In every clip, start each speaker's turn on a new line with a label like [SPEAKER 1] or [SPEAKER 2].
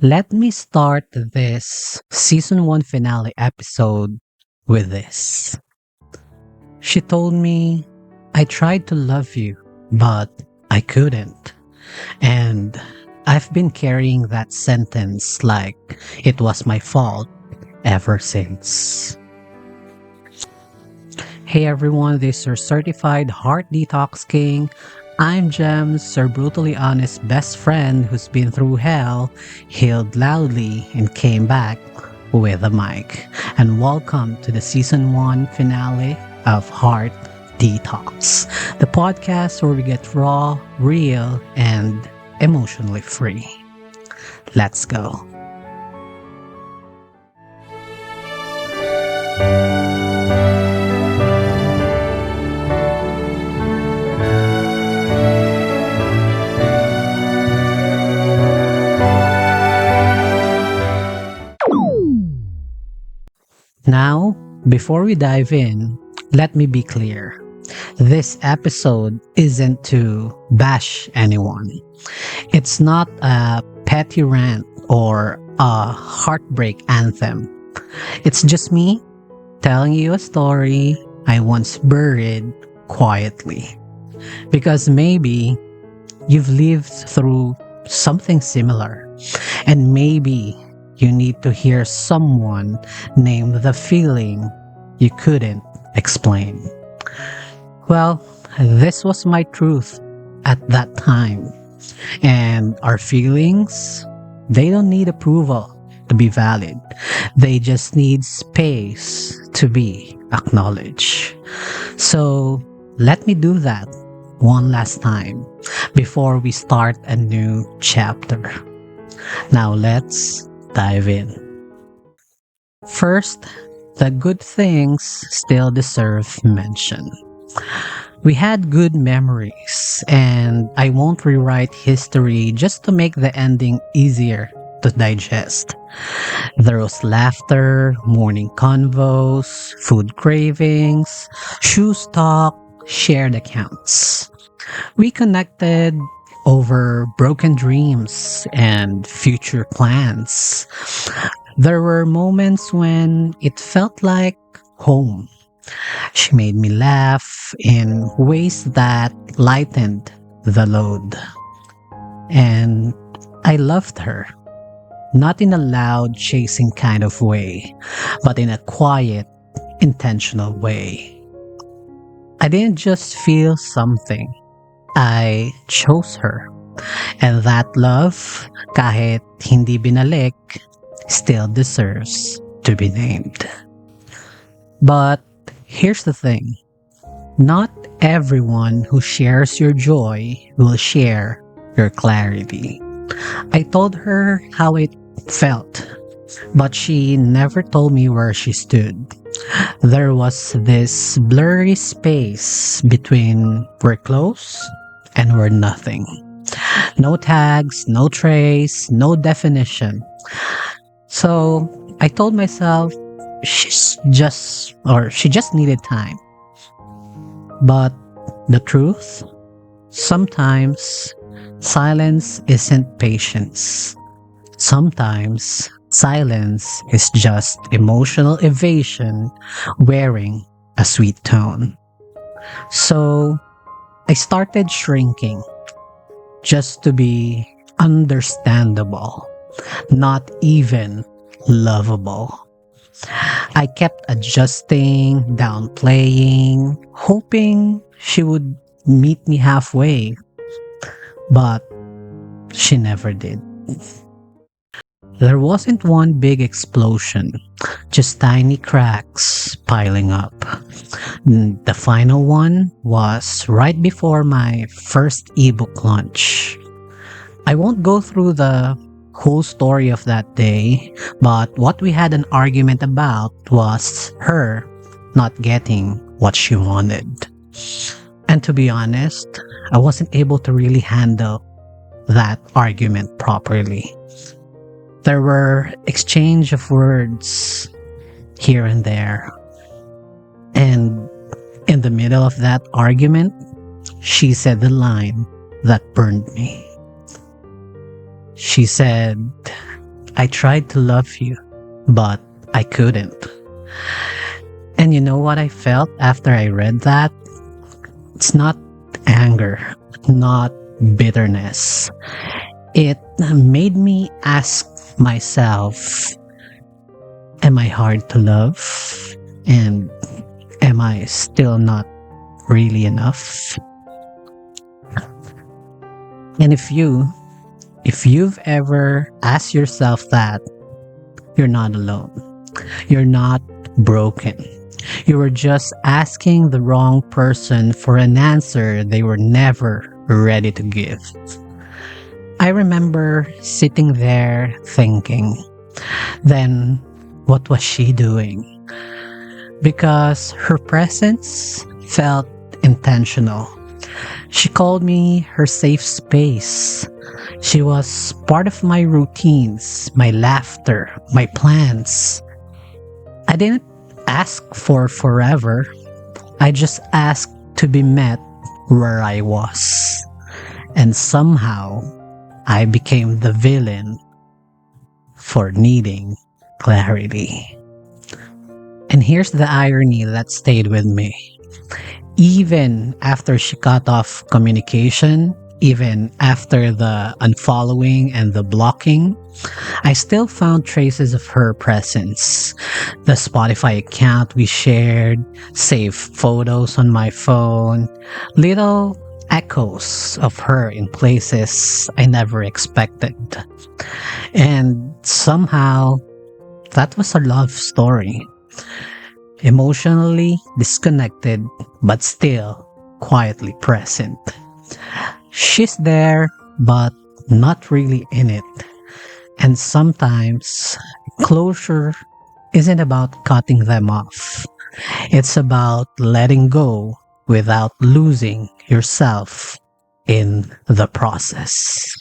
[SPEAKER 1] Let me start this season 1 finale episode with this. She told me, I tried to love you, but I couldn't. And I've been carrying that sentence like it was my fault ever since. Hey everyone, this is your certified heart detox king. I'm Jemz, your brutally honest best friend who's been through hell, healed loudly, and came back with a mic. And welcome to the season 1 finale of Heart Detox, the podcast where we get raw, real, and emotionally free. Let's go. Now, before we dive in, let me be clear. This episode isn't to bash anyone. It's not a petty rant or a heartbreak anthem. It's just me telling you a story I once buried quietly. Because maybe you've lived through something similar, and maybe you need to hear someone name the feeling you couldn't explain. Well, this was my truth at that time. And our feelings, they don't need approval to be valid. They just need space to be acknowledged. So let me do that one last time before we start a new chapter. Now let's dive in. First, the good things still deserve mention. We had good memories, and I won't rewrite history just to make the ending easier to digest. There was laughter, morning convos, food cravings, shoes talk, shared accounts. We connected over broken dreams and future plans. There were moments when it felt like home. She made me laugh in ways that lightened the load. And I loved her. Not in a loud, chasing kind of way, but in a quiet, intentional way. I didn't just feel something. I chose her. And that love, kahit hindi binalik, still deserves to be named. But here's the thing. Not everyone who shares your joy will share your clarity. I told her how it felt, but she never told me where she stood. There was this blurry space between we're close and we're nothing. No tags, no trace, no definition. So I told myself she just needed time. But the truth, sometimes silence isn't patience. Sometimes silence is just emotional evasion wearing a sweet tone. So I started shrinking just to be understandable, not even lovable. I kept adjusting, downplaying, hoping she would meet me halfway, but she never did. There wasn't one big explosion, just tiny cracks piling up. The final one was right before my first eBook launch. I won't go through the whole story of that day, but what we had an argument about was her not getting what she wanted. And to be honest, I wasn't able to really handle that argument properly. There were exchange of words here and there. And in the middle of that argument, she said the line that burned me. She said, I tried to love you, but I couldn't. And you know what I felt after I read that? It's not anger, not bitterness. It made me ask myself, am I hard to love? And am I still not really enough? And if you've ever asked yourself that, you're not alone. You're not broken. You were just asking the wrong person for an answer they were never ready to give. I remember sitting there thinking, then what was she doing? Because her presence felt intentional. She called me her safe space. She was part of my routines, my laughter, my plans. I didn't ask for forever. I just asked to be met where I was. And somehow, I became the villain for needing clarity. And here's the irony that stayed with me. Even after she cut off communication, even after the unfollowing and the blocking, I still found traces of her presence. The Spotify account we shared, saved photos on my phone, little echoes of her in places I never expected. And somehow, that was a love story. Emotionally disconnected, but still quietly present. She's there, but not really in it. And sometimes closure isn't about cutting them off. It's about letting go without losing yourself in the process.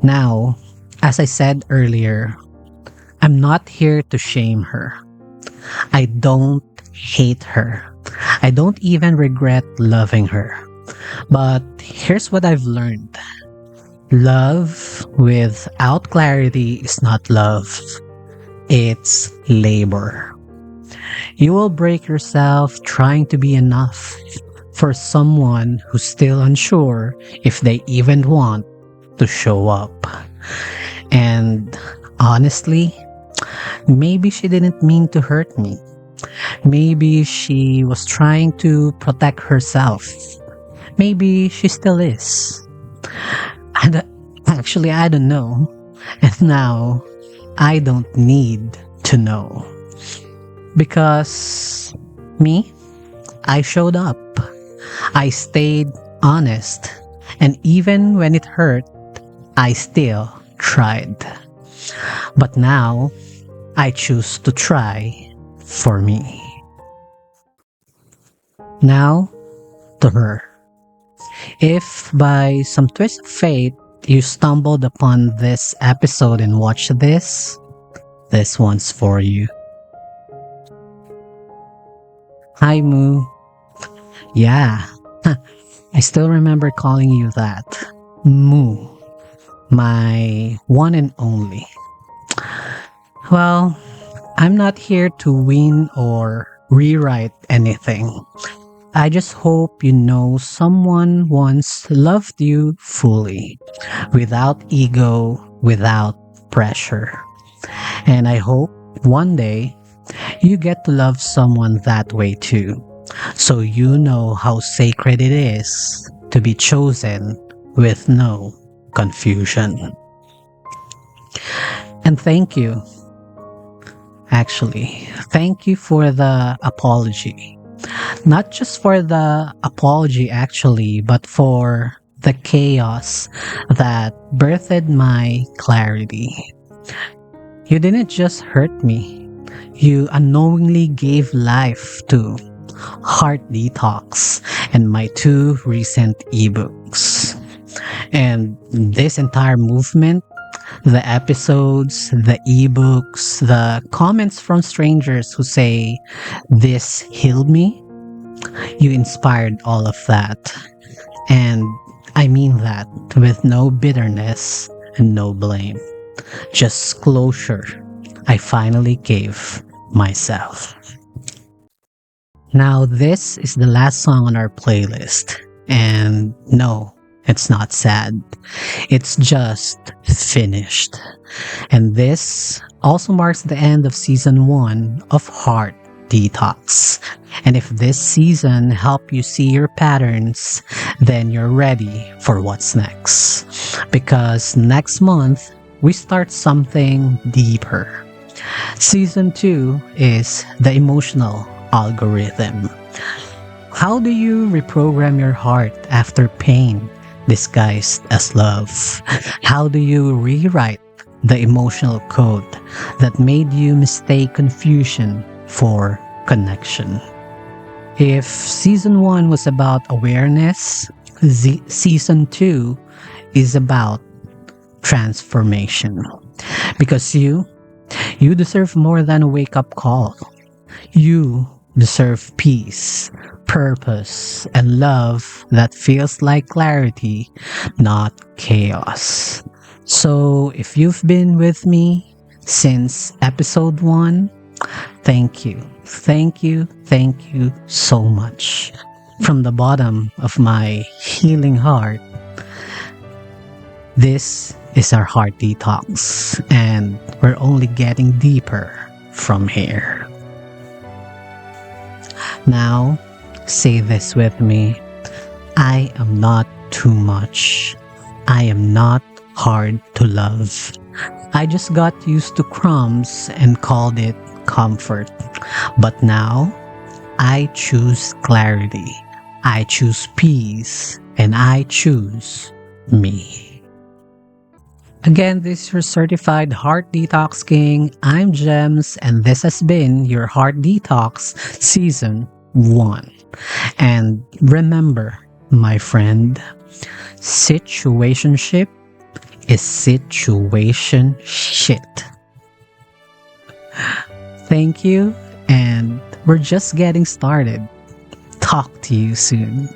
[SPEAKER 1] Now, as I said earlier, I'm not here to shame her. I don't hate her. I don't even regret loving her. But here's what I've learned. Love without clarity is not love. It's labor. You will break yourself trying to be enough for someone who's still unsure if they even want to show up. And honestly, maybe she didn't mean to hurt me. Maybe she was trying to protect herself. Maybe she still is. Actually, I don't know. And now, I don't need to know. Because me, I showed up. I stayed honest. And even when it hurt, I still tried. But now, I choose to try for me. Now, to her. If by some twist of fate you stumbled upon this episode and watched this one's for you. Hi, Moo. Yeah, I still remember calling you that. Moo. My one and only. Well, I'm not here to win or rewrite anything. I just hope you know someone once loved you fully, without ego, without pressure. And I hope one day you get to love someone that way too, so you know how sacred it is to be chosen with no confusion. And thank you. Actually, thank you for the apology. Not just for the apology, actually, but for the chaos that birthed my clarity. You didn't just hurt me, you unknowingly gave life to Heart Detox and my two recent eBooks. And this entire movement, the episodes, the ebooks, the comments from strangers who say, "This healed me," you inspired all of that. And I mean that with no bitterness and no blame. just closure I finally gave myself. Now, this is the last song on our playlist. And no, it's not sad. It's just finished. And this also marks the end of season 1 of Heart Detox. And if this season helped you see your patterns, then you're ready for what's next. Because next month, we start something deeper. Season 2 is the emotional algorithm. How do you reprogram your heart after pain disguised as love? How do you rewrite the emotional code that made you mistake confusion for connection? If season 1 was about awareness, season 2 is about transformation. Because you deserve more than a wake-up call. You deserve peace, purpose, and love that feels like clarity, not chaos. So, if you've been with me since episode 1, thank you. Thank you. Thank you so much. From the bottom of my healing heart, this is our heart detox, and we're only getting deeper from here. Now, say this with me. I am not too much. I am not hard to love. I just got used to crumbs and called it comfort. But now, I choose clarity. I choose peace. And I choose me. Again, this is your certified Heart Detox King. I'm Jemz, and this has been your Heart Detox Season 1. And remember, my friend, situationship is situation-Sht. Thank you, and we're just getting started. Talk to you soon.